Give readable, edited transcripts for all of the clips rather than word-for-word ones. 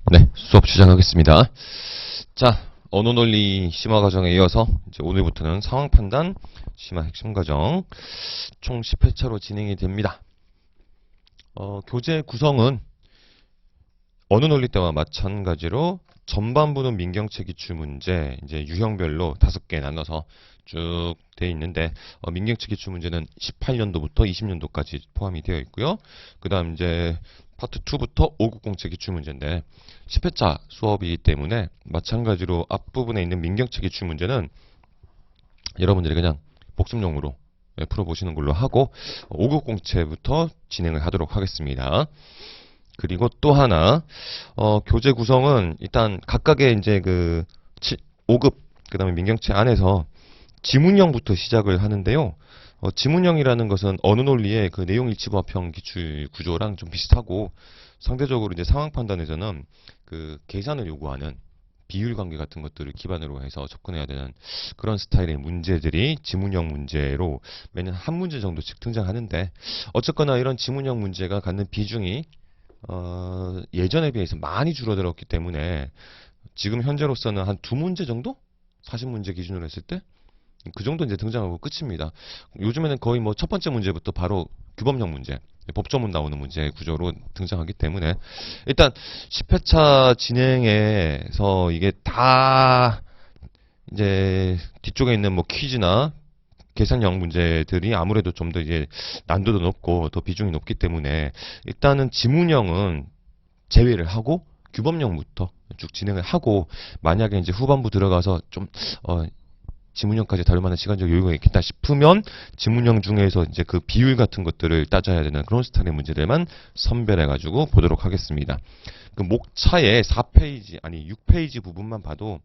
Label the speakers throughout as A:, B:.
A: 네, 수업 시작하겠습니다. 자, 언어논리 심화 과정에 이어서 이제 오늘부터는 상황 판단 심화 핵심 과정 총 10회차로 진행이 됩니다. 교재 구성은 언어논리 때와 마찬가지로 전반부는 민경채 기출문제, 이제 유형별로 5개 나눠서 쭉 되어 있는데, 민경채 기출문제는 18년도부터 20년도까지 포함이 되어 있고요. 그 다음 이제 파트 2부터 590채 기출문제인데, 10회차 수업이기 때문에 마찬가지로 앞부분에 있는 민경채 기출문제는 여러분들이 그냥 복습용으로 풀어보시는 걸로 하고, 590채부터 진행을 하도록 하겠습니다. 그리고 또 하나, 교재 구성은 일단 각각의 이제 5급, 그 다음에 민경채 안에서 지문형부터 시작을 하는데요. 지문형이라는 것은 언어 논리의 그 내용 일치부합형 기출 구조랑 좀 비슷하고, 상대적으로 이제 상황 판단에서는 그 계산을 요구하는 비율 관계 같은 것들을 기반으로 해서 접근해야 되는 그런 스타일의 문제들이 지문형 문제로 매년 한 문제 정도씩 등장하는데, 어쨌거나 이런 지문형 문제가 갖는 비중이 예전에 비해서 많이 줄어들었기 때문에 지금 현재로서는 한 2문제 정도? 40문제 기준으로 했을 때? 그 정도 이제 등장하고 끝입니다. 요즘에는 거의 뭐 첫 번째 문제부터 바로 규범형 문제, 법조문 나오는 문제 구조로 등장하기 때문에 일단 10회차 진행에서 이게 다 이제 뒤쪽에 있는 뭐 퀴즈나 계산형 문제들이 아무래도 좀 더 이제 난도도 높고 더 비중이 높기 때문에 일단은 지문형은 제외를 하고 규범형부터 쭉 진행을 하고, 만약에 이제 후반부 들어가서 좀 지문형까지 다룰 만한 시간적 여유가 있겠다 싶으면 지문형 중에서 이제 그 비율 같은 것들을 따져야 되는 그런 스타일의 문제들만 선별해 가지고 보도록 하겠습니다. 그 목차의 4페이지 아니 6페이지 부분만 봐도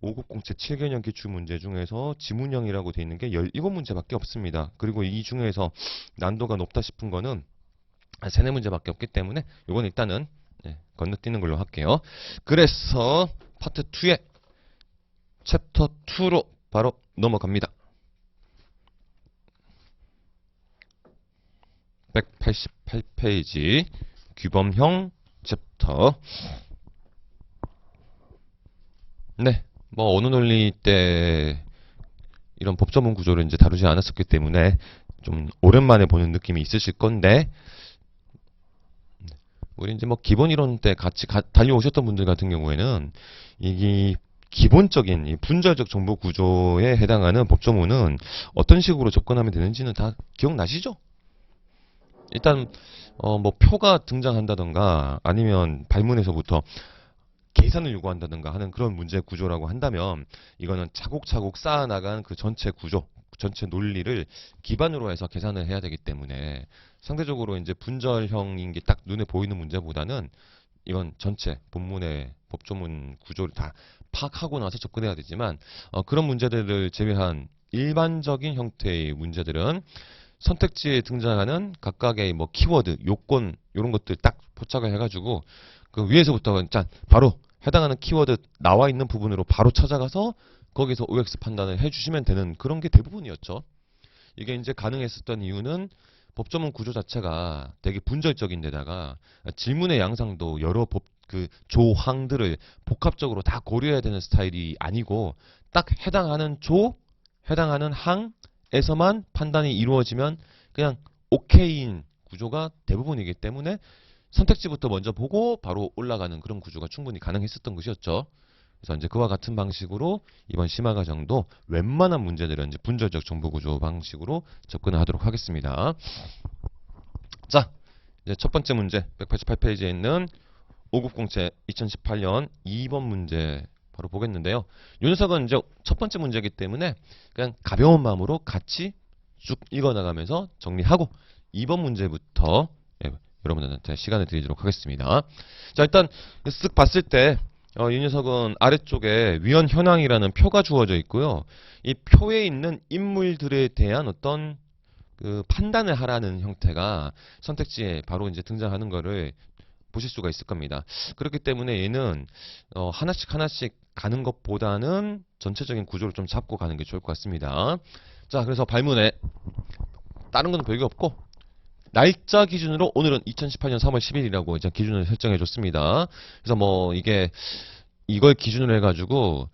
A: 590채 7개년 기출문제 중에서 지문형이라고 되어 있는 게 17문제밖에 없습니다. 그리고 이 중에서 난도가 높다 싶은 거는 한 3, 4문제밖에 없기 때문에 이건 일단은 건너뛰는 걸로 할게요. 그래서 파트 2의 챕터 2로 바로 넘어갑니다. 188페이지 규범형 챕터. 네, 뭐 언어 논리 때 이런 법조문 구조를 이제 다루지 않았었기 때문에 좀 오랜만에 보는 느낌이 있으실 건데, 우리 이제 뭐 기본 이론 때 같이 달려오셨던 분들 같은 경우에는 이 기본적인 이 분절적 정보 구조에 해당하는 법조문은 어떤 식으로 접근하면 되는지는 다 기억나시죠? 일단 뭐 표가 등장한다던가 아니면 발문에서부터 계산을 요구한다든가 하는 그런 문제 구조라고 한다면, 이거는 차곡차곡 쌓아나간 그 전체 구조, 전체 논리를 기반으로 해서 계산을 해야 되기 때문에 상대적으로 이제 분절형인 게 딱 눈에 보이는 문제보다는 이건 전체 본문의 법조문 구조를 다 파악하고 나서 접근해야 되지만, 그런 문제들을 제외한 일반적인 형태의 문제들은 선택지에 등장하는 각각의 뭐 키워드, 요건 이런 것들 딱 포착을 해가지고 그 위에서부터 짠 바로 해당하는 키워드 나와 있는 부분으로 바로 찾아가서 거기서 OX 판단을 해주시면 되는 그런 게 대부분이었죠. 이게 이제 가능했었던 이유는 법조문 구조 자체가 되게 분절적인 데다가 질문의 양상도 여러 그 조항들을 복합적으로 다 고려해야 되는 스타일이 아니고, 딱 해당하는 해당하는 항에서만 판단이 이루어지면 그냥 오케이인 구조가 대부분이기 때문에 선택지부터 먼저 보고 바로 올라가는 그런 구조가 충분히 가능했었던 것이었죠. 그래서 이제 그와 같은 방식으로 이번 심화 과정도 웬만한 문제들은 이제 분절적 정보 구조 방식으로 접근을 하도록 하겠습니다. 자, 이제 첫 번째 문제 188페이지에 있는 590채 2018년 2번 문제 바로 보겠는데요. 이 녀석은 이제 첫 번째 문제이기 때문에 그냥 가벼운 마음으로 같이 쭉 읽어나가면서 정리하고 2번 문제부터 여러분들한테 시간을 드리도록 하겠습니다. 자, 일단 쓱 봤을 때 이 녀석은 아래쪽에 위헌 현황이라는 표가 주어져 있고요. 이 표에 있는 인물들에 대한 어떤 그 판단을 하라는 형태가 선택지에 바로 이제 등장하는 거를 보실 수가 있을 겁니다. 그렇기 때문에 얘는 하나씩 하나씩 가는 것보다는 전체적인 구조를 좀 잡고 가는 게 좋을 것 같습니다. 자, 그래서 발문에 다른 건 별게 없고 날짜 기준으로 오늘은 2018년 3월 10일이라고 이제 기준을 설정해 줬습니다. 그래서 뭐 이게 이걸 기준으로 해가지고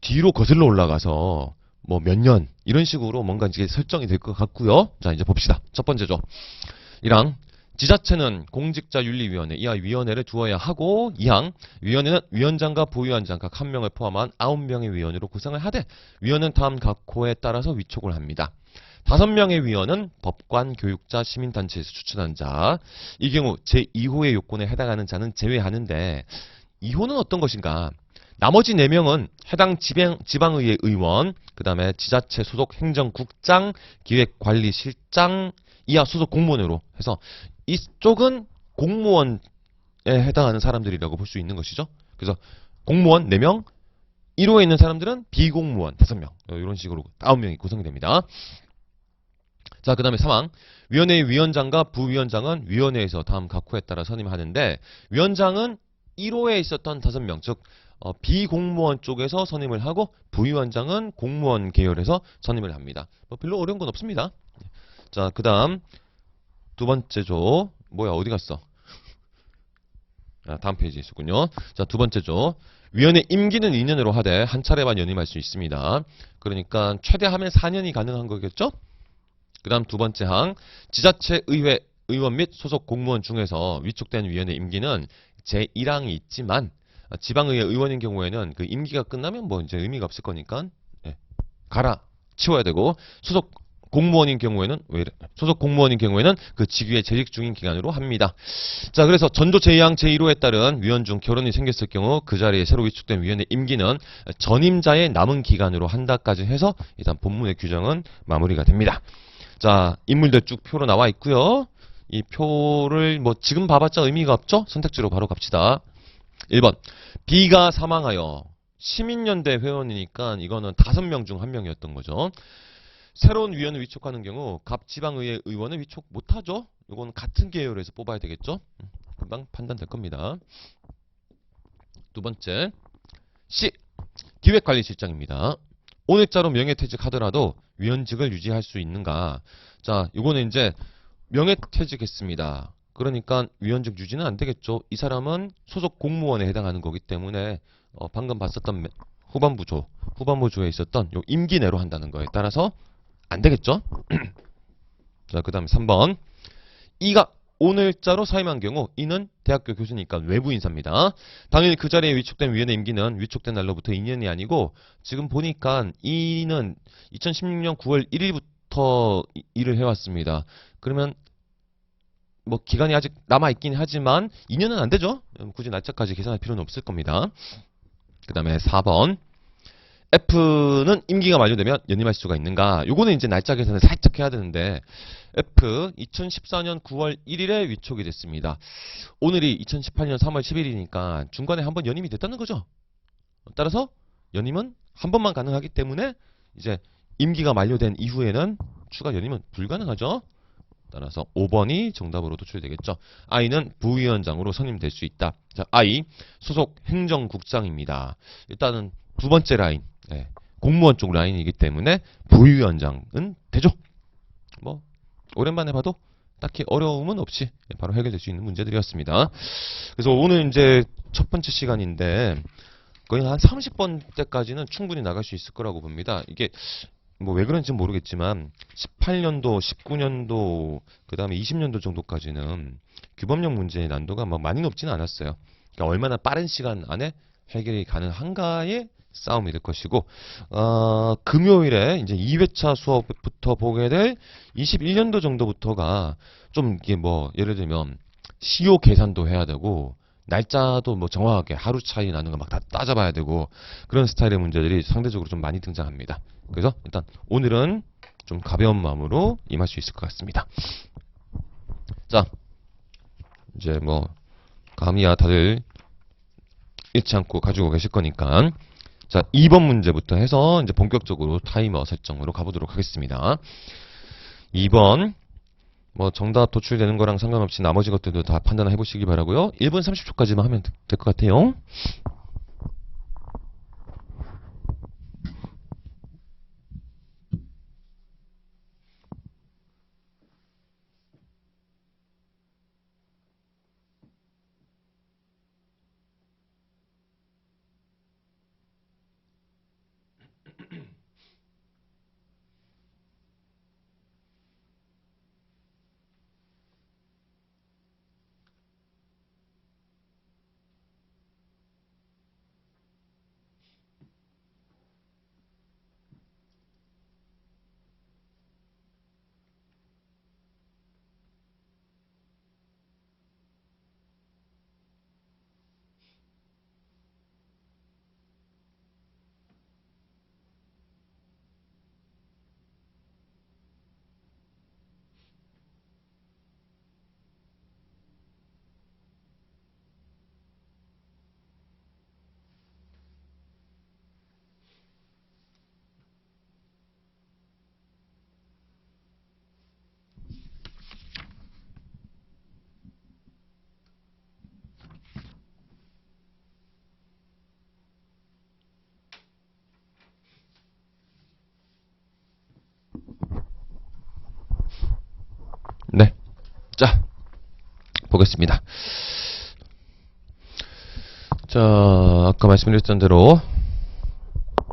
A: 뒤로 거슬러 올라가서 뭐 몇 년 이런 식으로 뭔가 이제 설정이 될 것 같고요. 자, 이제 봅시다. 첫 번째죠. 1항 지자체는 공직자윤리위원회 이하 위원회를 두어야 하고 2항 위원회는 위원장과 부위원장 각 1명을 포함한 9명의 위원으로 구성을 하되 위원은 다음 각 호에 따라서 위촉을 합니다. 5명의 위원은 법관, 교육자, 시민단체에서 추천한 자. 이 경우 제2호의 요건에 해당하는 자는 제외하는데 2호는 어떤 것인가? 나머지 4명은 해당 지방의회 의원, 그 다음에 지자체 소속 행정국장, 기획관리실장 이하 소속 공무원으로 해서 이쪽은 공무원에 해당하는 사람들이라고 볼 수 있는 것이죠. 그래서 공무원 4명, 1호에 있는 사람들은 비공무원 5명 이런 식으로 9명이 구성이 됩니다. 자, 그 다음에 3항 위원회의 위원장과 부위원장은 위원회에서 다음 각 호에 따라 선임하는데 위원장은 1호에 있었던 5명 즉 비공무원 쪽에서 선임을 하고 부위원장은 공무원 계열에서 선임을 합니다. 뭐 별로 어려운 건 없습니다. 자, 그 다음 두 번째죠. 뭐야 어디 갔어? 다음 페이지에 있었군요. 자, 두 번째죠. 위원회 임기는 2년으로 하되 한 차례만 연임할 수 있습니다. 그러니까 최대 하면 4년이 가능한 거겠죠? 그 다음 두 번째 항 지자체 의회 의원 및 소속 공무원 중에서 위촉된 위원회 임기는 제1항이 있지만 지방의회 의원인 경우에는 그 임기가 끝나면 뭐 이제 의미가 없을 거니까 갈아 치워야 되고 소속 공무원인 경우에는 그 직위에 재직 중인 기간으로 합니다. 자, 그래서 전조 제2항 제1호에 따른 위원 중 결혼이 생겼을 경우 그 자리에 새로 위촉된 위원의 임기는 전임자의 남은 기간으로 한다까지 해서 일단 본문의 규정은 마무리가 됩니다. 자, 인물들 쭉 표로 나와 있고요. 이 표를 뭐 지금 봐봤자 의미가 없죠? 선택지로 바로 갑시다. 1번 B가 사망하여 시민연대 회원이니까 이거는 5명 중 1명이었던 거죠. 새로운 위원을 위촉하는 경우 갑 지방의회 의원을 위촉 못하죠. 이건 같은 계열에서 뽑아야 되겠죠. 금방 판단될 겁니다. 두 번째 C 기획관리실장입니다. 오늘자로 명예퇴직하더라도 위원직을 유지할 수 있는가? 자, 이거는 이제 명예퇴직했습니다. 그러니까 위원직 유지는 안 되겠죠. 이 사람은 소속 공무원에 해당하는 거기 때문에 방금 봤었던 후반부조에 있었던 요 임기 내로 한다는 거에 따라서 안 되겠죠. 자, 그 다음에 3번 이가 오늘자로 사임한 경우 이는 대학교 교수니까 외부 인사입니다. 당일 그 자리에 위촉된 위원의 임기는 위촉된 날로부터 2년이 아니고 지금 보니까 이는 2016년 9월 1일부터 일을 해왔습니다. 그러면 뭐 기간이 아직 남아있긴 하지만 2년은 안 되죠. 굳이 날짜까지 계산할 필요는 없을 겁니다. 그 다음에 4번 F는 임기가 만료되면 연임할 수가 있는가? 요거는 이제 날짜 계산을 살짝 해야 되는데 F 2014년 9월 1일에 위촉이 됐습니다. 오늘이 2018년 3월 10일이니까 중간에 한번 연임이 됐다는 거죠. 따라서 연임은 한 번만 가능하기 때문에 이제 임기가 만료된 이후에는 추가 연임은 불가능하죠. 따라서 5번이 정답으로 도출되겠죠. I는 부위원장으로 선임될 수 있다. 자, I 소속 행정국장입니다. 일단은 두 번째 라인 공무원 쪽 라인이기 때문에 부위원장은 되죠. 뭐 오랜만에 봐도 딱히 어려움은 없이 바로 해결될 수 있는 문제들이었습니다. 그래서 오늘 이제 첫 번째 시간인데 거의 한 30번 때까지는 충분히 나갈 수 있을 거라고 봅니다. 이게 뭐 왜 그런지는 모르겠지만 18년도, 19년도, 그 다음에 20년도 정도까지는 규범형 문제의 난도가 뭐 많이 높지는 않았어요. 그러니까 얼마나 빠른 시간 안에 해결이 가능한가의 싸움이 될 것이고 금요일에 이제 2회차 수업부터 보게 될 21년도 정도부터가 좀 이게 뭐 예를 들면 시효 계산도 해야 되고 날짜도 뭐 정확하게 하루 차이 나는 거 막 다 따져봐야 되고 그런 스타일의 문제들이 상대적으로 좀 많이 등장합니다. 그래서 일단 오늘은 좀 가벼운 마음으로 임할 수 있을 것 같습니다. 자, 이제 뭐 감이야 다들 잃지 않고 가지고 계실 거니까 자, 2번 문제부터 해서 이제 본격적으로 타이머 설정으로 가보도록 하겠습니다. 2번 뭐 정답 도출되는 거랑 상관없이 나머지 것들도 다 판단해 보시기 바라고요. 1분 30초까지만 하면 될 것 같아요. 자, 보겠습니다. 자, 아까 말씀드렸던 대로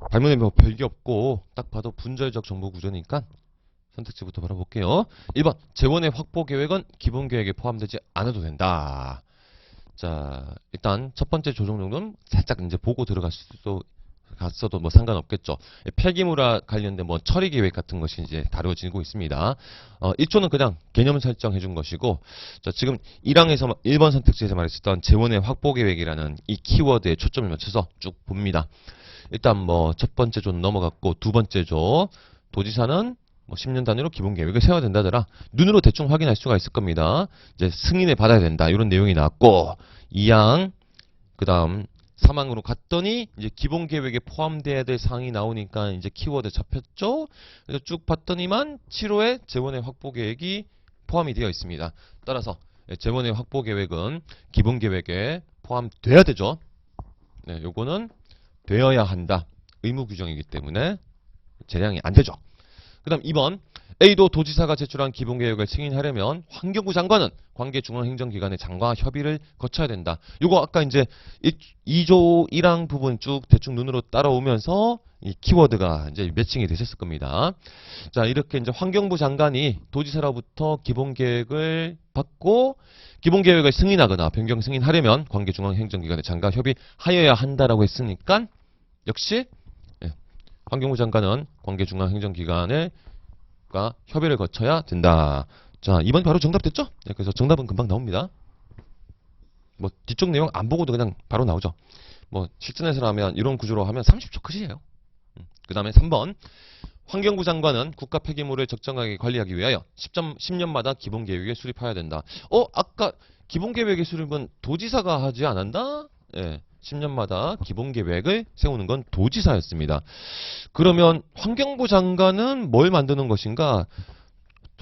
A: 발문에 뭐 별게 없고 딱 봐도 분절적 정보 구조니까 선택지부터 바라볼게요. 1번 재원의 확보 계획은 기본 계획에 포함되지 않아도 된다. 자, 일단 첫 번째 조정 정도는 살짝 이제 보고 들어갈 수도 갔어도 뭐 상관없겠죠. 폐기물과 관련된 뭐 처리 계획 같은 것이 이제 다뤄지고 있습니다. 1초는 그냥 개념 설정해 준 것이고, 자, 지금 1항에서 1번 선택지에서 말했었던 재원의 확보 계획이라는 이 키워드에 초점을 맞춰서 쭉 봅니다. 일단 뭐 첫 번째 조 넘어갔고, 두 번째 조 도지사는 뭐 10년 단위로 기본 계획을 세워야 된다더라. 눈으로 대충 확인할 수가 있을 겁니다. 이제 승인을 받아야 된다. 이런 내용이 나왔고, 2항 그다음 3항으로 갔더니 이제 기본 계획에 포함돼야 될 사항이 나오니까 이제 키워드 잡혔죠. 그래서 쭉 봤더니만 7호에 재원의 확보 계획이 포함이 되어 있습니다. 따라서 재원의 확보 계획은 기본 계획에 포함돼야 되죠. 네, 요거는 되어야 한다. 의무 규정이기 때문에 재량이 안 되죠. 그다음 2번 A도 도지사가 제출한 기본계획을 승인하려면 환경부 장관은 관계 중앙행정기관의 장과 협의를 거쳐야 된다. 요거 아까 이제 2조 1항 부분 쭉 대충 눈으로 따라오면서 이 키워드가 이제 매칭이 되셨을 겁니다. 자, 이렇게 이제 환경부 장관이 도지사로부터 기본계획을 받고 기본계획을 승인하거나 변경 승인하려면 관계 중앙행정기관의 장과 협의하여야 한다라고 했으니까 역시 환경부 장관은 관계 중앙행정기관의 협의를 거쳐야 된다. 자, 2번 바로 정답 됐죠? 네, 그래서 정답은 금방 나옵니다. 뭐 뒤쪽 내용 안 보고도 그냥 바로 나오죠. 뭐 실전에서 하면 이런 구조로 하면 30초 끝이에요. 그 다음에 3번 환경부 장관은 국가 폐기물을 적정하게 관리하기 위하여 10년마다 기본계획에 수립해야 된다. 아까 기본계획의 수립은 도지사가 하지 않았나? 예, 10년마다 기본계획을 세우는 건 도지사였습니다. 그러면 환경부 장관은 뭘 만드는 것인가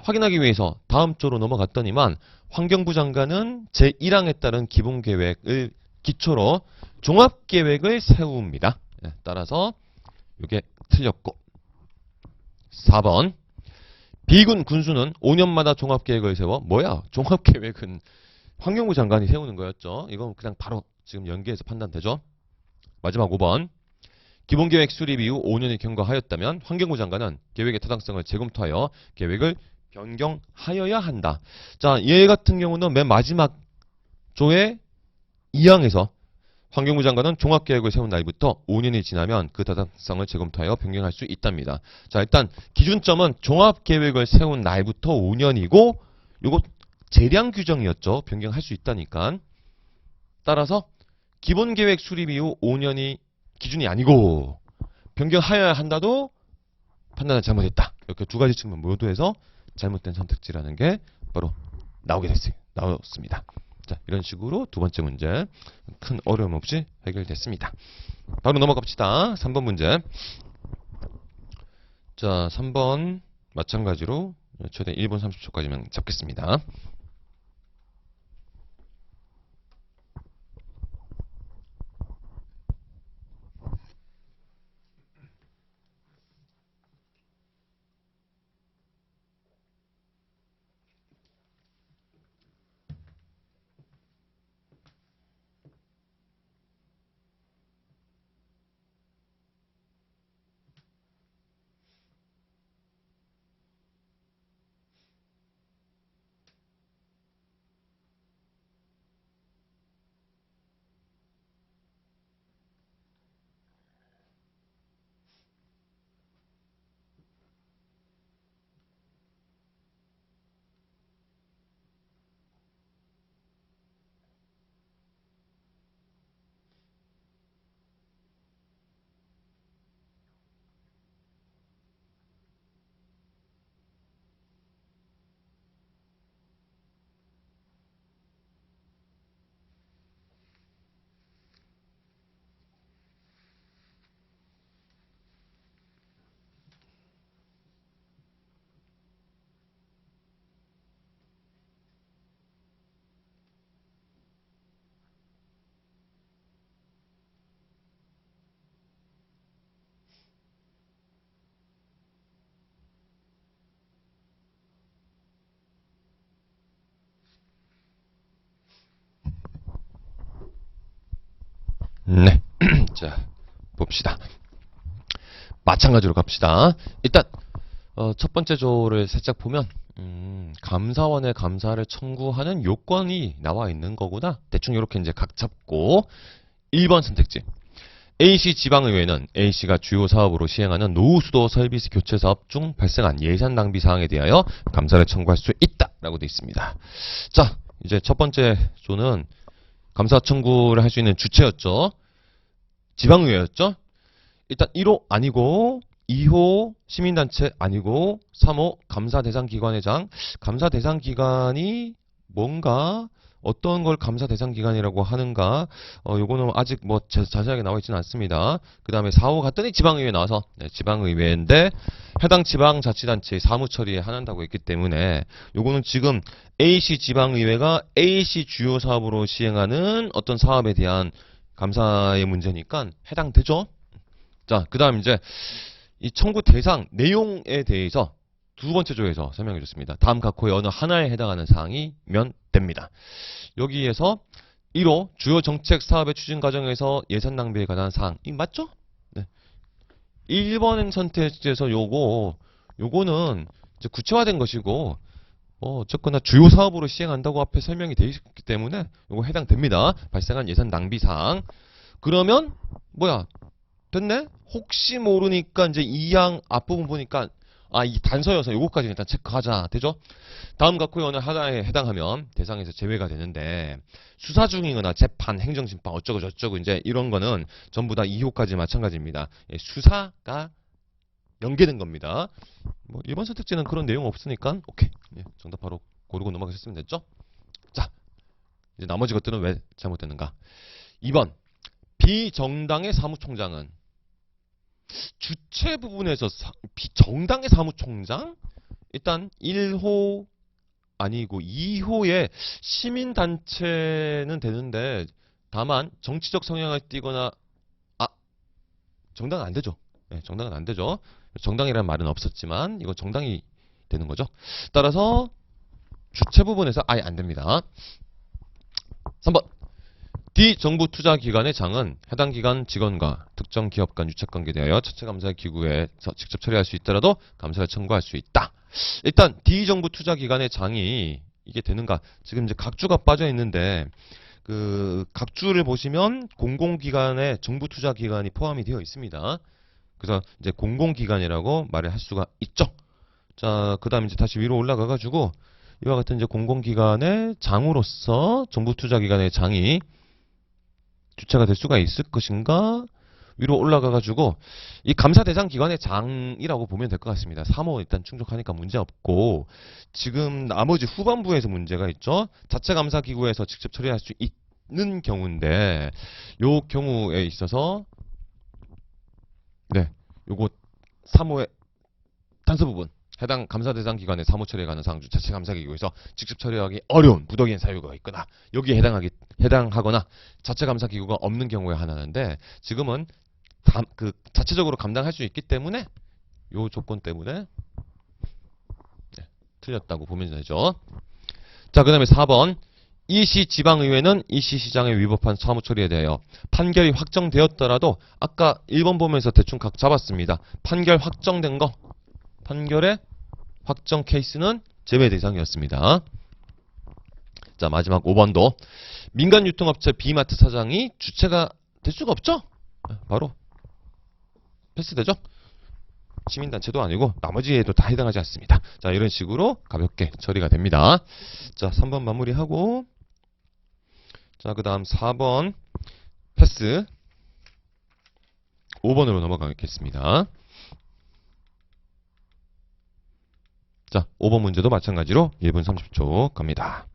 A: 확인하기 위해서 다음 조로 넘어갔더니만 환경부 장관은 제1항에 따른 기본계획을 기초로 종합계획을 세웁니다. 따라서 이게 틀렸고 4번 비군 군수는 5년마다 종합계획을 세워 뭐야 종합계획은 환경부 장관이 세우는 거였죠. 이건 그냥 바로 지금 연계해서 판단되죠. 마지막 5번 기본계획 수립 이후 5년이 경과하였다면 환경부 장관은 계획의 타당성을 재검토하여 계획을 변경하여야 한다. 자, 얘 같은 경우는 맨 마지막 조의 2항에서 환경부 장관은 종합계획을 세운 날부터 5년이 지나면 그 타당성을 재검토하여 변경할 수 있답니다. 자, 일단 기준점은 종합계획을 세운 날부터 5년이고 요거 재량 규정이었죠. 변경할 수 있다니까. 따라서 기본계획 수립 이후 5년이 기준이 아니고 변경하여야 한다도 판단을 잘못했다. 이렇게 두 가지 측면 모두 해서 잘못된 선택지라는 게 바로 나왔습니다. 자, 이런 식으로 두 번째 문제 큰 어려움 없이 해결됐습니다. 바로 넘어갑시다. 3번 문제. 자, 3번 마찬가지로 최대 1분 30초까지만 잡겠습니다. 네. 자, 봅시다. 마찬가지로 갑시다. 일단 첫 번째 조를 살짝 보면 감사원에 감사를 청구하는 요건이 나와 있는 거구나. 대충 이렇게 이제 각 잡고 1번 선택지. A시 지방의회는 A씨가 주요 사업으로 시행하는 노후수도 서비스 교체 사업 중 발생한 예산 낭비 사항에 대하여 감사를 청구할 수 있다라고 되어 있습니다. 자, 이제 첫 번째 조는 감사 청구를 할 수 있는 주체였죠. 지방의회였죠. 일단 1호 아니고 2호 시민단체 아니고 3호 감사 대상 기관의 장. 감사 대상 기관이 뭔가 어떤 걸 감사 대상 기관이라고 하는가 요거는 아직 뭐 자세하게 나와 있지는 않습니다. 그 다음에 4호 갔더니 지방의회 나와서 네, 지방의회인데 해당 지방자치단체의 사무처리에 한한다고 했기 때문에 요거는 지금 A시 지방의회가 A시 주요 사업으로 시행하는 어떤 사업에 대한 감사의 문제니까 해당되죠. 자, 그 다음 이제 이 청구 대상 내용에 대해서 두 번째 조에서 설명해 줬습니다. 다음 각호의 어느 하나에 해당하는 사항이면 됩니다. 여기에서 1호 주요 정책 사업의 추진 과정에서 예산 낭비에 관한 사항. 이 맞죠? 네. 1번 선택지에서 요거는 이제 구체화된 것이고 어쨌거나 주요 사업으로 시행한다고 앞에 설명이 되어 있기 때문에 요거 해당됩니다. 발생한 예산 낭비 사항. 그러면 뭐야? 됐네? 혹시 모르니까 이제 이 항 앞부분 보니까 이 단서여서 요거까지 일단 체크하자. 되죠? 다음 각호의 어느 하나에 해당하면 대상에서 제외가 되는데 수사 중이거나 재판, 행정심판 어쩌고 저쩌고 이제 이런 거는 전부 다 2호까지 마찬가지입니다. 예, 수사가 연계된 겁니다. 뭐 1번 선택지는 그런 내용 없으니까 오케이. 예, 정답 바로 고르고 넘어가셨으면 됐죠? 자, 이제 나머지 것들은 왜 잘못됐는가? 2번 비정당의 사무총장은 주체 부분에서 비정당의 사무총장? 일단 1호 아니고 2호의 시민단체는 되는데 다만 정치적 성향을 띠거나 아 정당은 안 되죠. 네, 정당은 안 되죠. 정당이라는 말은 없었지만 이거 정당이 되는 거죠. 따라서 주체 부분에서 아예 안 됩니다. 3번 D 정부 투자 기관의 장은 해당 기관 직원과 특정 기업 간 유착관계에 대하여 자체 감사 기구에서 직접 처리할 수 있더라도 감사를 청구할 수 있다. 일단 D 정부 투자 기관의 장이 이게 되는가? 지금 이제 각주가 빠져 있는데 그 각주를 보시면 공공기관에 정부 투자 기관이 포함이 되어 있습니다. 그래서 이제 공공기관이라고 말을 할 수가 있죠. 자, 그다음 이제 다시 위로 올라가 가지고 이와 같은 이제 공공기관의 장으로서 정부 투자 기관의 장이 주체가 될 수가 있을 것인가? 위로 올라가가지고 이 감사 대상 기관의 장이라고 보면 될 것 같습니다. 3호 일단 충족하니까 문제 없고 지금 나머지 후반부에서 문제가 있죠. 자체 감사 기구에서 직접 처리할 수 있는 경우인데 요 경우에 있어서 네, 요거 3호의 단서 부분 해당 감사 대상 기관의 사무 처리에 관한 사항 중 자체 감사 기구에서 직접 처리하기 어려운 부득이한 사유가 있거나 여기에 해당하거나 자체 감사 기구가 없는 경우에 하나인데 지금은 자체적으로 감당할 수 있기 때문에 요 조건 때문에 네, 틀렸다고 보면 되죠. 자, 그다음에 4번 이시 지방의회는 이시 시장에 위법한 사무 처리에 대하여 판결이 확정되었더라도 아까 1번 보면서 대충 각 잡았습니다. 판결 확정된 거 판결의 확정 케이스는 제외 대상이었습니다. 자, 마지막 5번도 민간 유통업체 B마트 사장이 주체가 될 수가 없죠? 바로 패스되죠? 시민단체도 아니고 나머지에도 다 해당하지 않습니다. 자, 이런 식으로 가볍게 처리가 됩니다. 자, 3번 마무리하고 자, 그 다음 4번 패스 5번으로 넘어가겠습니다. 자, 5번 문제도 마찬가지로 1분 30초 갑니다.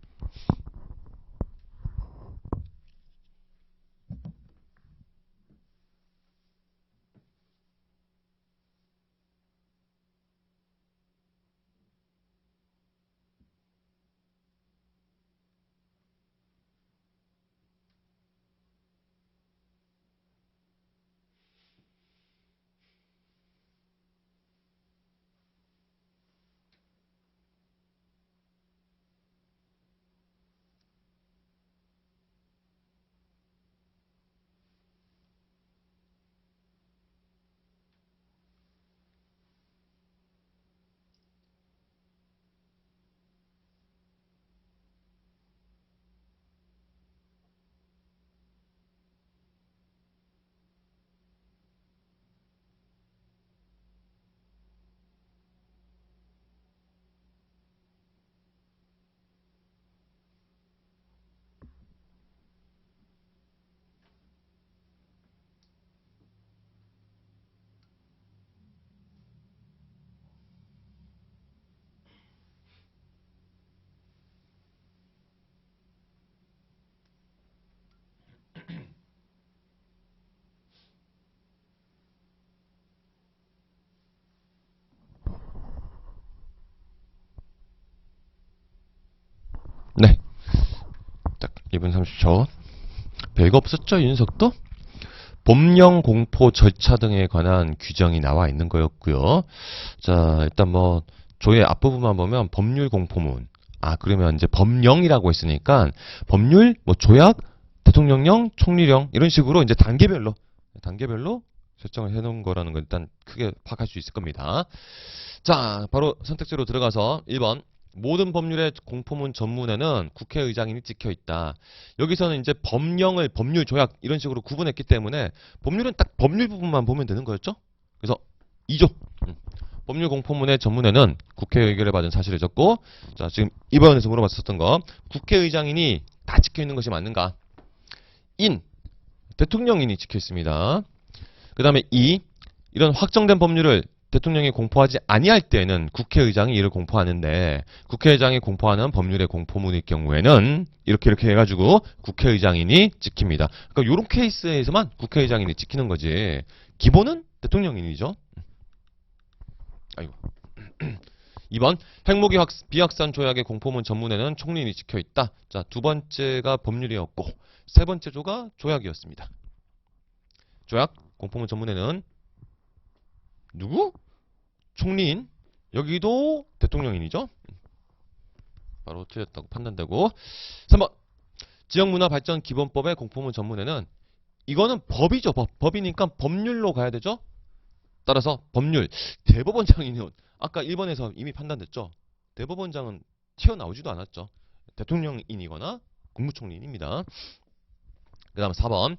A: 네. 딱 2분 30초. 별거 없었죠, 윤석도? 법령 공포 절차 등에 관한 규정이 나와 있는 거였고요. 자, 일단 뭐 조의 앞부분만 보면 법률 공포문. 아, 그러면 이제 법령이라고 했으니까 법률, 뭐 조약, 대통령령, 총리령 이런 식으로 이제 단계별로 설정을 해놓은 거라는 걸 일단 크게 파악할 수 있을 겁니다. 자, 바로 선택지로 들어가서 1번. 모든 법률의 공포문 전문에는 국회의장이 찍혀 있다. 여기서는 이제 법령을 법률 조약 이런 식으로 구분했기 때문에 법률은 딱 법률 부분만 보면 되는 거였죠? 그래서 2조. 법률 공포문의 전문에는 국회 의결을 받은 사실을 적고, 자, 지금 이번에서 물어봤었던 거. 국회의장인이 다 찍혀 있는 것이 맞는가? 인. 대통령인이 찍혀 있습니다. 그 다음에 2. 이런 확정된 법률을 대통령이 공포하지 아니할 때에는 국회의장이 이를 공포하는데 국회의장이 공포하는 법률의 공포문일 경우에는 이렇게 해가지고 국회의장인이 찍힙니다. 그러니까 이런 케이스에서만 국회의장인이 찍히는 거지 기본은 대통령인이죠. 아이고. 2번 핵무기 비확산 조약의 공포문 전문에는 총리인이 찍혀 있다. 자, 두 번째가 법률이었고 세 번째 조가 조약이었습니다. 조약 공포문 전문에는 누구? 총리인. 여기도 대통령인이죠. 바로 틀렸다고 판단되고. 3번 지역문화발전기본법의 공포문 전문에는 이거는 법이죠. 법이니까 법률로 가야 되죠. 따라서 법률 대법원장이는 아까 1번에서 이미 판단됐죠. 대법원장은 튀어나오지도 않았죠. 대통령인이거나 국무총리인입니다. 그 다음 4번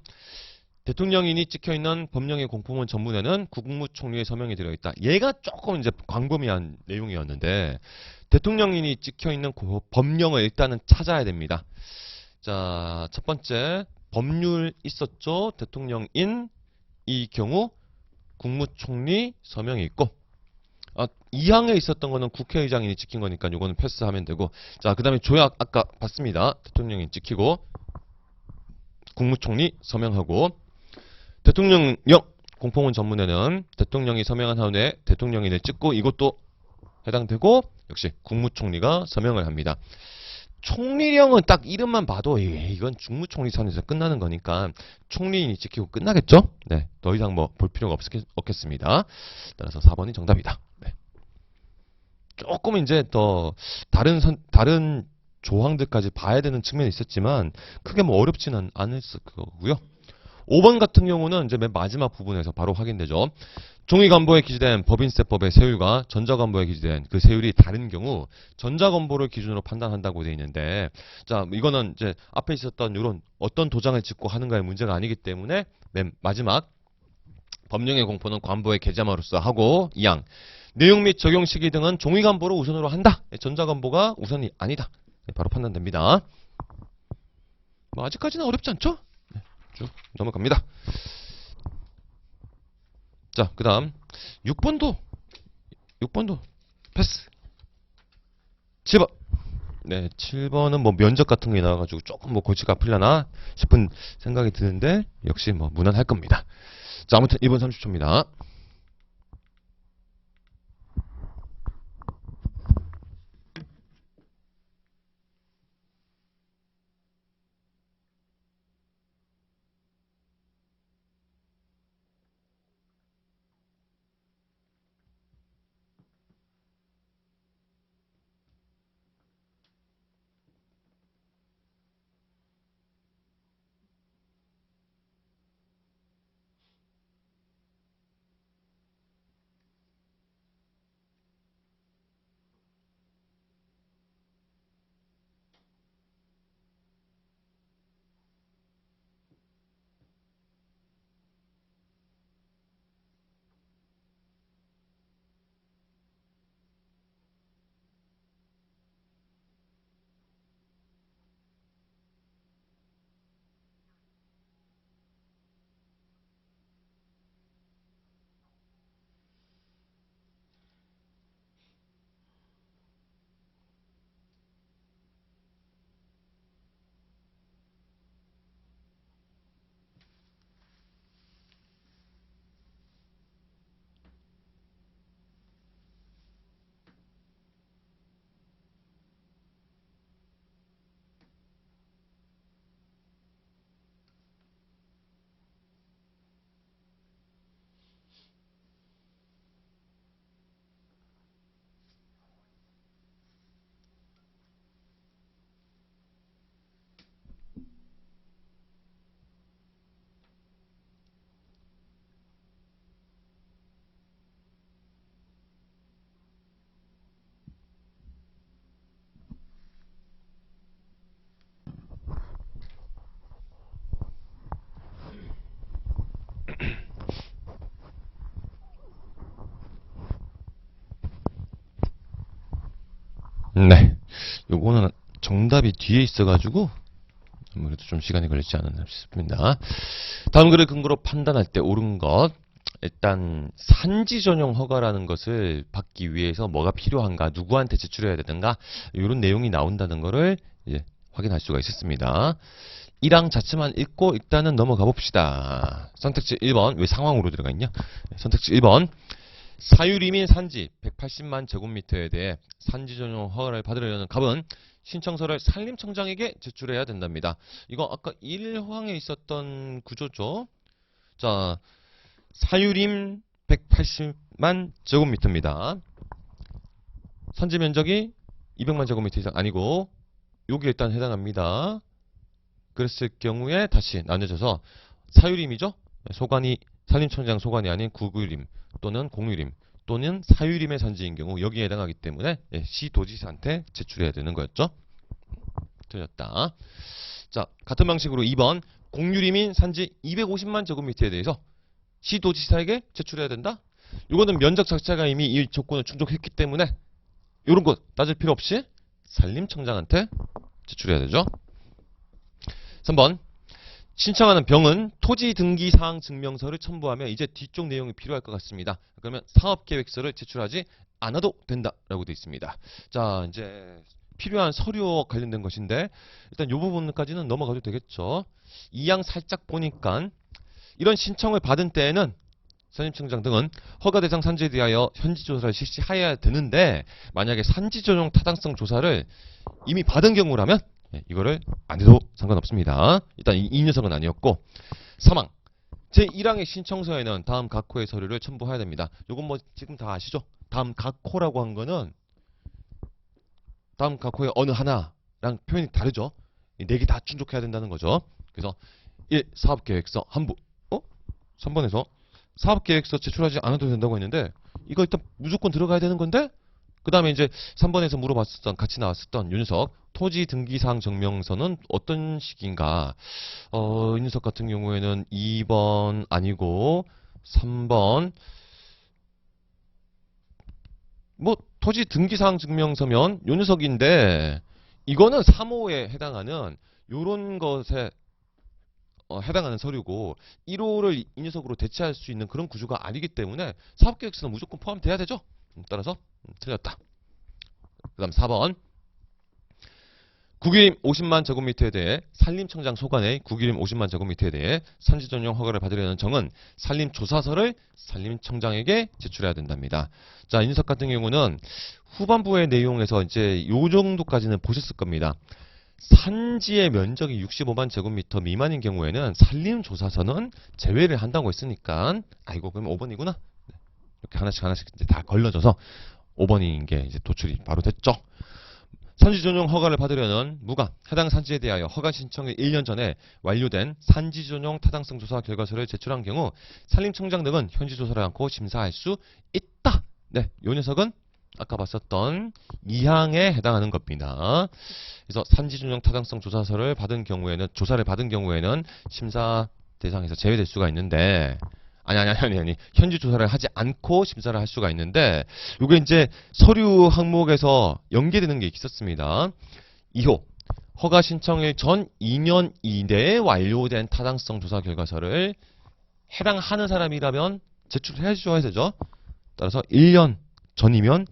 A: 대통령인이 찍혀있는 법령의 공포문 전문에는 국무총리의 서명이 들어있다. 얘가 조금 이제 광범위한 내용이었는데 대통령인이 찍혀있는 법령을 일단은 찾아야 됩니다. 자, 첫 번째 법률 있었죠. 대통령인 이 경우 국무총리 서명이 있고 2항에 있었던 거는 국회의장인이 찍힌 거니까 요거는 패스하면 되고 자, 그 다음에 조약 아까 봤습니다. 대통령이 찍히고 국무총리 서명하고 대통령령 공포문 전문에는 대통령이 서명한 후에 대통령인을 찍고 이것도 해당되고 역시 국무총리가 서명을 합니다. 총리령은 딱 이름만 봐도 이건 국무총리 선에서 끝나는 거니까 총리인이 찍히고 끝나겠죠? 네, 더 이상 뭐 볼 필요가 없겠습니다. 따라서 4번이 정답이다. 네. 조금 이제 더 다른 조항들까지 봐야 되는 측면이 있었지만 크게 뭐 어렵지는 않았을 거고요. 5번 같은 경우는 이제 맨 마지막 부분에서 바로 확인되죠. 종이건보에 기재된 법인세법의 세율과 전자건보에 기재된 그 세율이 다른 경우 전자건보를 기준으로 판단한다고 되어 있는데 자, 이거는 이제 앞에 있었던 이런 어떤 도장을 찍고 하는가의 문제가 아니기 때문에 맨 마지막 법령의 공포는 관보의 계자마로서 하고 2항 내용 및 적용 시기 등은 종이건보로 우선으로 한다. 전자건보가 우선이 아니다. 바로 판단됩니다. 뭐 아직까지는 어렵지 않죠? 쭉 넘어갑니다. 자, 그 다음 6번도 패스. 7번. 네, 7번은 뭐 면접 같은 게 나와가지고 조금 뭐 골치가 아플려나 싶은 생각이 드는데 역시 뭐 무난할 겁니다. 자, 아무튼 2분 30초입니다. 네. 요거는 정답이 뒤에 있어가지고 아무래도 좀 시간이 걸리지 않았나 싶습니다. 다음 글을 근거로 판단할 때 옳은 것. 일단 산지 전용 허가라는 것을 받기 위해서 뭐가 필요한가, 누구한테 제출해야 되는가, 이런 내용이 나온다는 것을 이제 확인할 수가 있었습니다. 1항 자체만 읽고 일단은 넘어가 봅시다. 선택지 1번, 왜 상황으로 들어가 있냐? 선택지 1번, 사유리 민 산지 180만 제곱미터에 대해 산지 전용 허가를 받으려는 갑은 신청서를 산림청장에게 제출해야 된답니다. 이거 아까 1항에 있었던 구조죠. 자, 사유림 180만 제곱미터입니다. 산지 면적이 200만 제곱미터 이상 아니고 여기에 일단 해당합니다. 그랬을 경우에 다시 나눠져서 사유림이죠. 소관이 산림청장 소관이 아닌 국유림 또는 공유림 또는 사유림의 산지인 경우 여기에 해당하기 때문에 시도지사한테 제출해야 되는 거였죠. 틀렸다. 자, 같은 방식으로 2번 공유림인 산지 250만 제곱미터에 대해서 시도지사에게 제출해야 된다. 이거는 면적 자체가 이미 이 조건을 충족했기 때문에 이런 거 따질 필요 없이 산림청장한테 제출해야 되죠. 3번 신청하는 병은 토지 등기 사항 증명서를 첨부하며 이제 뒤쪽 내용이 필요할 것 같습니다. 그러면 사업계획서를 제출하지 않아도 된다라고 되어 있습니다. 자, 이제 필요한 서류와 관련된 것인데 일단 이 부분까지는 넘어가도 되겠죠. 2항 살짝 보니까 이런 신청을 받은 때에는 산림청장 등은 허가 대상 산지에 대하여 현지 조사를 실시해야 되는데 만약에 산지 전용 타당성 조사를 이미 받은 경우라면 이거를 안 해도 상관없습니다. 일단 이 녀석은 아니었고 3항 제1항의 신청서에는 다음 각호의 서류를 첨부해야 됩니다. 요건 뭐 지금 다 아시죠? 다음 각호라고 한 거는 다음 각호의 어느 하나랑 표현이 다르죠. 이 네 개 다 충족해야 된다는 거죠. 그래서 1. 사업계획서 한부 3번에서 사업계획서 제출하지 않아도 된다고 했는데 이거 일단 무조건 들어가야 되는 건데 그 다음에 이제 3번에서 물어봤었던 같이 나왔었던 요 녀석 토지 등기사항 증명서는 어떤 식인가. 이 녀석 같은 경우에는 2번 아니고 3번 뭐 토지 등기사항 증명서면 요 녀석인데 이거는 3호에 해당하는 요런 것에 해당하는 서류고 1호를 이 녀석으로 대체할 수 있는 그런 구조가 아니기 때문에 사업계획서는 무조건 포함돼야 되죠. 따라서 틀렸다. 그 다음 4번 국유림 50만 제곱미터에 대해 산림청장 소관의 국유림 50만 제곱미터에 대해 산지 전용 허가를 받으려는 정은 산림조사서를 산림청장에게 제출해야 된답니다. 자, 이 녀석 같은 경우는 후반부의 내용에서 이제 요 정도까지는 보셨을 겁니다. 산지의 면적이 65만 제곱미터 미만인 경우에는 산림조사서는 제외를 한다고 했으니까 아이고 그럼 5번이구나. 이렇게 하나씩 하나씩 이제 다 걸러져서 5번인 게 이제 도출이 바로 됐죠. 산지 전용 허가를 받으려는 무가 해당 산지에 대하여 허가 신청의 1년 전에 완료된 산지 전용 타당성 조사 결과서를 제출한 경우 산림청장 등은 현지 조사를 않고 심사할 수 있다. 네, 요 녀석은 아까 봤었던 2항에 해당하는 겁니다. 그래서 산지 전용 타당성 조사서를 받은 경우에는 조사를 받은 경우에는 심사 대상에서 제외될 수가 있는데 아니. 현지 조사를 하지 않고 심사를 할 수가 있는데 이게 이제 서류 항목에서 연계되는 게 있었습니다. 2호 허가 신청일 전 2년 이내에 완료된 타당성 조사 결과서를 해당하는 사람이라면 제출해 줘야 되죠. 따라서 1년 전이면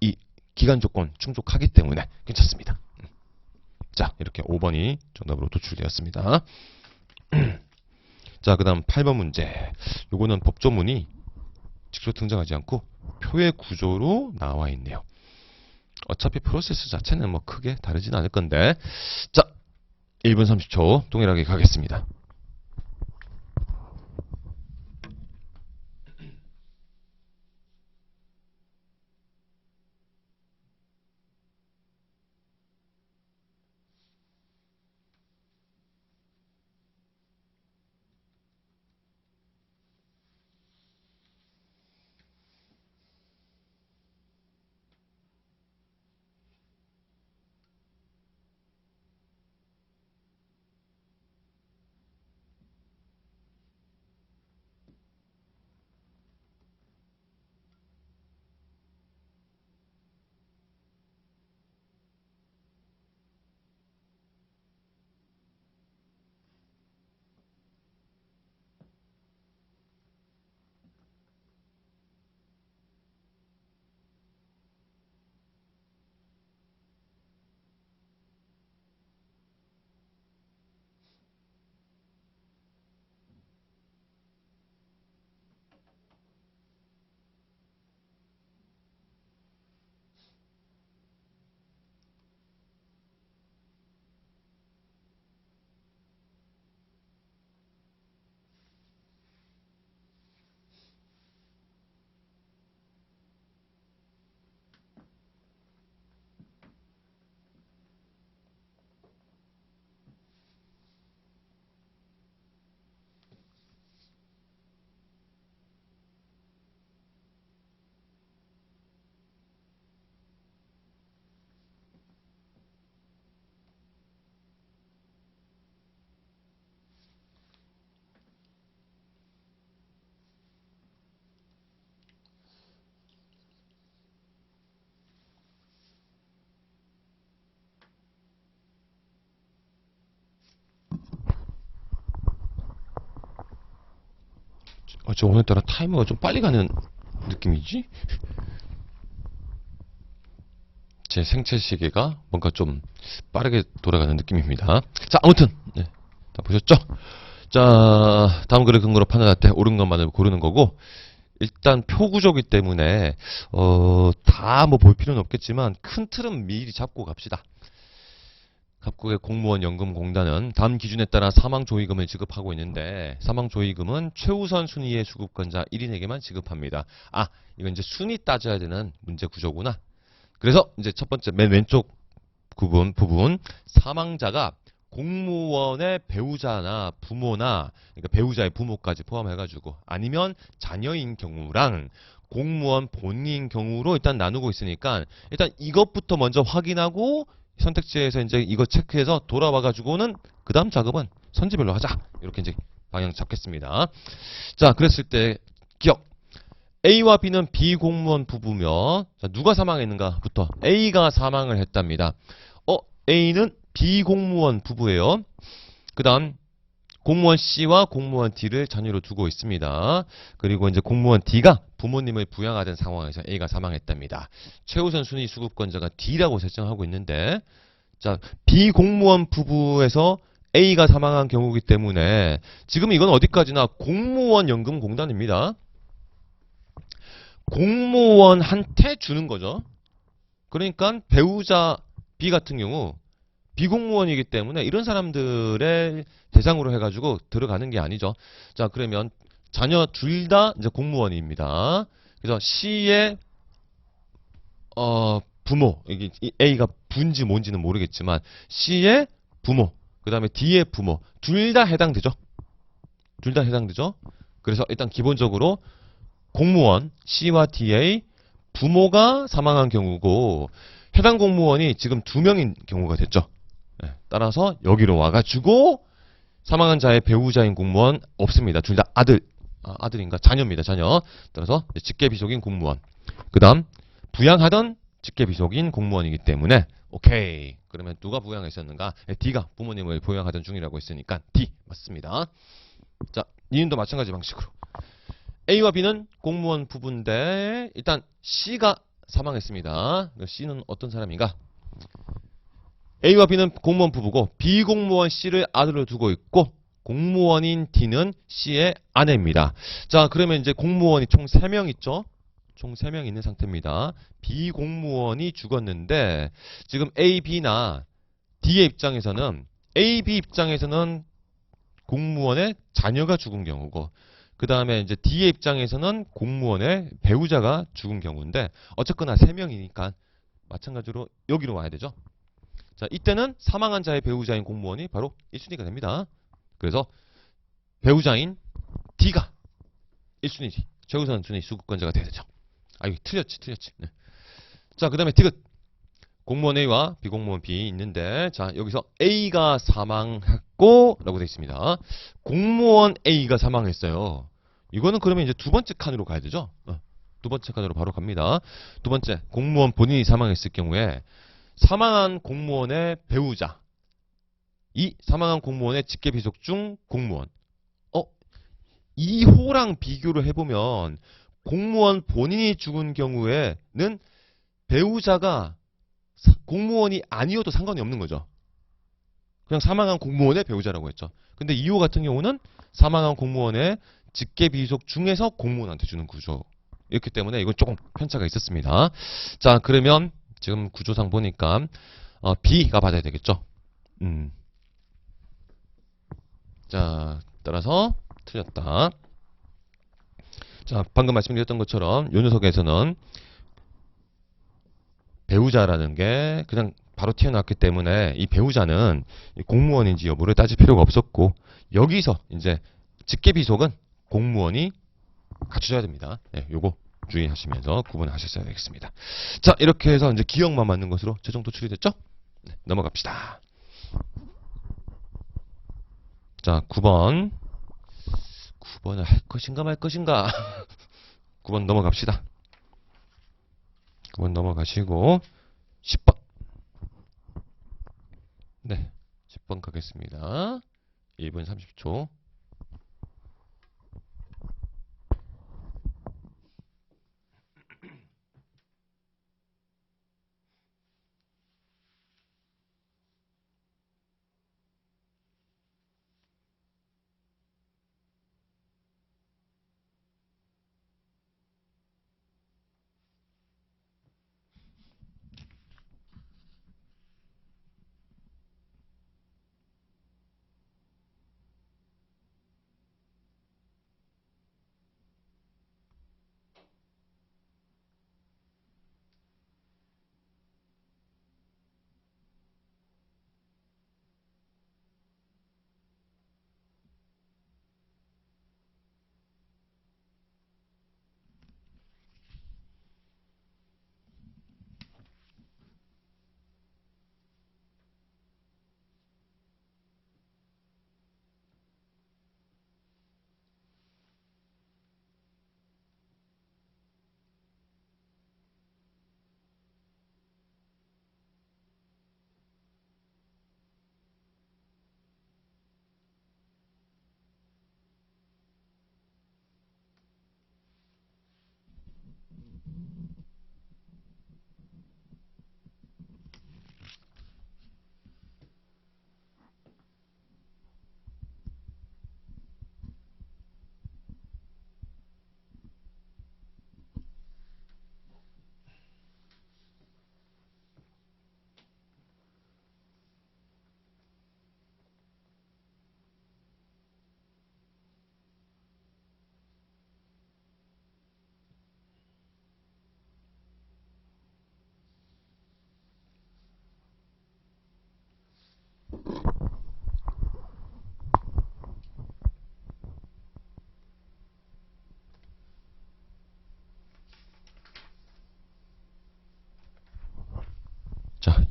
A: 이 기간 조건 충족하기 때문에 괜찮습니다. 자, 이렇게 5번이 정답으로 도출되었습니다. 자, 그 다음 8번 문제. 요거는 법조문이 직접 등장하지 않고 표의 구조로 나와 있네요. 어차피 프로세스 자체는 뭐 크게 다르진 않을 건데. 자, 1분 30초 동일하게 가겠습니다. 저 오늘따라 타이머가 좀 빨리 가는 느낌이지? 제 생체 시계가 뭔가 좀 빠르게 돌아가는 느낌입니다. 자, 아무튼 네, 다 보셨죠? 자, 다음 글을 근거로 판단할 때 옳은 것만을 고르는 거고, 일단 표구조기 때문에 다 뭐 볼 필요는 없겠지만 큰 틀은 미리 잡고 갑시다. 각국의 공무원 연금공단은 다음 기준에 따라 사망조의금을 지급하고 있는데, 사망조의금은 최우선 순위의 수급권자 1인에게만 지급합니다. 아, 이건 이제 순위 따져야 되는 문제 구조구나. 그래서 이제 첫 번째 맨 왼쪽 부분 사망자가 공무원의 배우자나 부모나, 그러니까 배우자의 부모까지 포함해가지고, 아니면 자녀인 경우랑 공무원 본인인 경우로 일단 나누고 있으니까, 일단 이것부터 먼저 확인하고 선택지에서 이제 이거 체크해서 돌아와가지고는 그 다음 작업은 선지별로 하자, 이렇게 이제 방향 잡겠습니다. 자, 그랬을 때 기억, A와 B는 비공무원 부부며, 자, 누가 사망했는가부터 A가 사망을 했답니다. A는 비공무원 부부예요. 그 다음 공무원 C와 공무원 D를 자녀로 두고 있습니다. 그리고 이제 공무원 D가 부모님을 부양하던 상황에서 A가 사망했답니다. 최우선 순위 수급권자가 D라고 설정하고 있는데, 자, 비공무원 부부에서 A가 사망한 경우이기 때문에 지금 이건 어디까지나 공무원 연금공단입니다. 공무원한테 주는 거죠. 그러니까 배우자 B 같은 경우 비공무원이기 때문에 이런 사람들의 대상으로 해가지고 들어가는 게 아니죠. 자, 그러면 자녀 둘 다 이제 공무원입니다. 그래서 C의 부모, 이게 A가 분지 뭔지는 모르겠지만 C의 부모, 그 다음에 D의 부모 둘 다 해당되죠. 둘 다 해당되죠. 그래서 일단 기본적으로 공무원 C와 D의 부모가 사망한 경우고, 해당 공무원이 지금 2명인 경우가 됐죠. 네, 따라서 여기로 와가지고 사망한 자의 배우자인 공무원 없습니다. 둘 다 아들인가 자녀입니다. 자녀. 따라서 직계비속인 공무원. 그 다음 부양하던 직계비속인 공무원이기 때문에 오케이. 그러면 누가 부양했었는가? D가 부모님을 부양하던 중이라고 했으니까 D 맞습니다. 자, 니은도 마찬가지 방식으로 A와 B는 공무원 부부인데 일단 C가 사망했습니다. C는 어떤 사람인가? A와 B는 공무원 부부고 비공무원 C를 아들로 두고 있고, 공무원인 D는 C의 아내입니다. 자, 그러면 이제 공무원이 총 3명 있죠? 총 3명 있는 상태입니다. 비공무원이 죽었는데 지금 A, B나 D의 입장에서는, A, B 입장에서는 공무원의 자녀가 죽은 경우고, 그 다음에 이제 D의 입장에서는 공무원의 배우자가 죽은 경우인데, 어쨌거나 3명이니까 마찬가지로 여기로 와야 되죠. 자, 이때는 사망한 자의 배우자인 공무원이 바로 1순위가 됩니다. 그래서 배우자인 D가 1순위, 최우선 순위 수급권자가 돼야 되죠. 아, 이거 틀렸지. 네. 자, 그 다음에 디귿. 공무원 A와 비공무원 B 있는데, 자, 여기서 A가 사망했고 라고 되어 있습니다. 공무원 A가 사망했어요. 이거는 그러면 이제 두 번째 칸으로 가야 되죠. 두 번째 칸으로 바로 갑니다. 두 번째, 공무원 본인이 사망했을 경우에 사망한 공무원의 배우자, 이 사망한 공무원의 직계비속 중 공무원. 2호랑 비교를 해보면 공무원 본인이 죽은 경우에는 배우자가 공무원이 아니어도 상관이 없는 거죠. 그냥 사망한 공무원의 배우자라고 했죠. 근데 2호 같은 경우는 사망한 공무원의 직계비속 중에서 공무원한테 주는 구조. 이렇기 때문에 이건 조금 편차가 있었습니다. 자, 그러면 지금 구조상 보니까 B가 받아야 되겠죠. 자, 따라서 틀렸다. 자, 방금 말씀드렸던 것처럼 요 녀석에서는 배우자라는 게 그냥 바로 튀어나왔기 때문에 이 배우자는 공무원인지 여부를 따질 필요가 없었고, 여기서 이제 직계비속은 공무원이 갖춰줘야 됩니다. 네, 요거 주의하시면서 구분하셨어야 되겠습니다. 자, 이렇게 해서 이제 기억만 맞는 것으로 최종 도출이 됐죠? 네, 넘어갑시다. 자, 9번을 할 것인가 말 것인가. 9번 넘어갑시다. 9번 넘어가시고 10번. 네, 10번 가겠습니다. 1분 30초.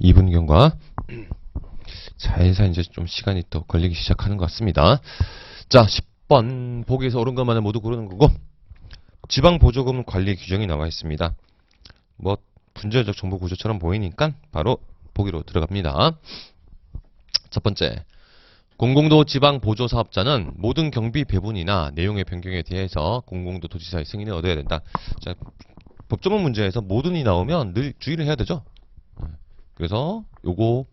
A: 2분 경과. 살살 이제 좀 시간이 또 걸리기 시작하는 것 같습니다. 자, 10번 보기에서 옳은 것만을 모두 고르는 거고, 지방보조금 관리 규정이 나와 있습니다. 뭐 분자적 정보 구조처럼 보이니까 바로 보기로 들어갑니다. 첫 번째, 공공도 지방보조사업자는 모든 경비 배분이나 내용의 변경에 대해서 공공도 도지사의 승인을 얻어야 된다. 자, 법조문 문제에서 모든이 나오면 늘 주의를 해야 되죠. 그래서 요거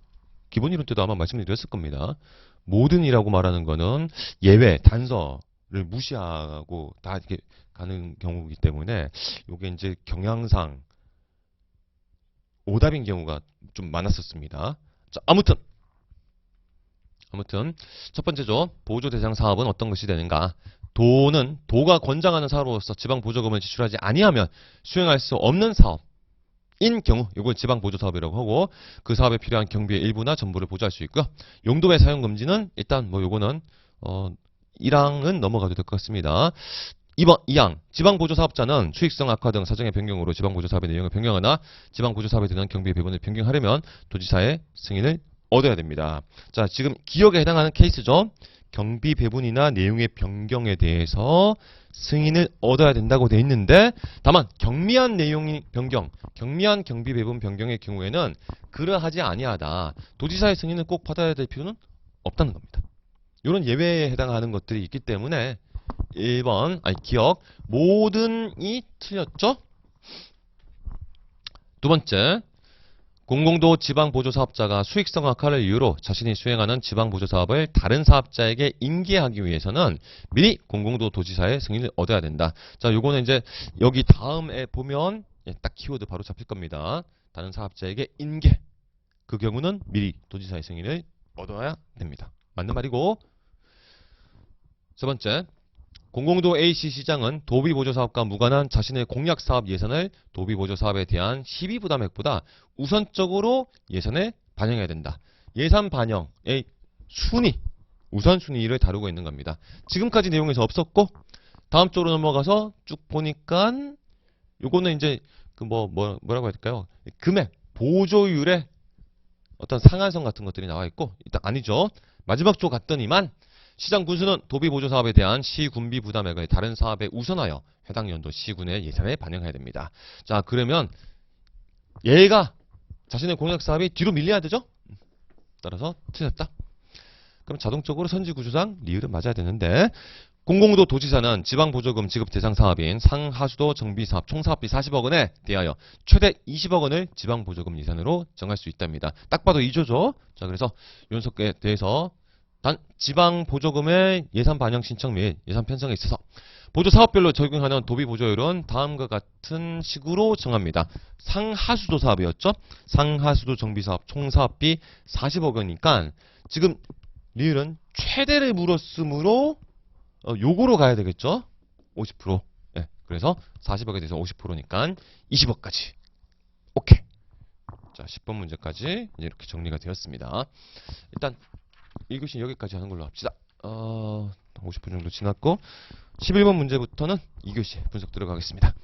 A: 기본 이론 때도 아마 말씀드렸을 겁니다. 모든이라고 말하는 거는 예외, 단서를 무시하고 다 이렇게 가는 경우이기 때문에 요게 이제 경향상 오답인 경우가 좀 많았었습니다. 자, 아무튼 첫 번째죠. 보조 대상 사업은 어떤 것이 되는가? 도는 도가 권장하는 사업으로서 지방 보조금을 지출하지 아니하면 수행할 수 없는 사업인 경우 이걸 지방 보조 사업이라고 하고, 그 사업에 필요한 경비의 일부나 전부를 보조할 수 있고요. 용도의 사용 금지는 일단 뭐 요거는 1항은 넘어가도 될 것 같습니다. 2항 지방보조사업자는 수익성 악화 등 사정의 변경으로 지방보조사업의 내용을 변경하나 지방보조사업에 드는 경비의 배분을 변경하려면 도지사의 승인을 얻어야 됩니다. 자, 지금 기억에 해당하는 케이스죠. 경비 배분이나 내용의 변경에 대해서 승인을 얻어야 된다고 돼 있는데, 다만 경미한 내용 변경, 경미한 경비 배분 변경의 경우에는 그러하지 아니하다. 도지사의 승인을 꼭 받아야 될 필요는 없다는 겁니다. 이런 예외에 해당하는 것들이 있기 때문에 1번, 기억, 모든이 틀렸죠? 두 번째, 공공도 지방보조사업자가 수익성 악화를 이유로 자신이 수행하는 지방보조사업을 다른 사업자에게 인계하기 위해서는 미리 공공도 도지사의 승인을 얻어야 된다. 자, 요거는 이제 여기 다음에 보면 딱 키워드 바로 잡힐 겁니다. 다른 사업자에게 인계. 그 경우는 미리 도지사의 승인을 얻어야 됩니다. 맞는 말이고. 세 번째, 공공도 A씨 시장은 도비보조사업과 무관한 자신의 공약사업 예산을 도비보조사업에 대한 시비부담액보다 우선적으로 예산에 반영해야 된다. 예산 반영의 순위, 우선순위를 다루고 있는 겁니다. 지금까지 내용에서 없었고, 다음 쪽으로 넘어가서 쭉 보니까 요거는 이제 뭐라고 해야 될까요? 금액, 보조율의 어떤 상한선 같은 것들이 나와 있고, 일단 아니죠. 마지막 쪽 갔더니만 시장 군수는 도비보조사업에 대한 시군비 부담액을 다른 사업에 우선하여 해당 연도 시군의 예산에 반영해야 됩니다. 자, 그러면 얘가 자신의 공약사업이 뒤로 밀려야 되죠? 따라서 틀렸다. 그럼 자동적으로 선지구조상 리을은 맞아야 되는데, 공공도 도지사는 지방보조금 지급 대상 사업인 상하수도 정비사업 총사업비 40억 원에 대하여 최대 20억 원을 지방보조금 예산으로 정할 수 있답니다. 딱 봐도 2조죠? 자, 그래서 연속에 대해서 단 지방보조금의 예산 반영 신청 및 예산 편성에 있어서 보조사업별로 적용하는 도비보조율은 다음과 같은 식으로 정합니다. 상하수도 사업이었죠? 상하수도 정비사업 총사업비 40억 원이니까 지금 리을은 최대를 물었으므로 요거로 가야 되겠죠? 50%. 예, 그래서 40억에 대해서 50%니까 20억까지. 오케이. 자, 10번 문제까지 이렇게 정리가 되었습니다. 일단 1교시 여기까지 하는 걸로 합시다. 50분 정도 지났고 11번 문제부터는 2교시 분석 들어가겠습니다.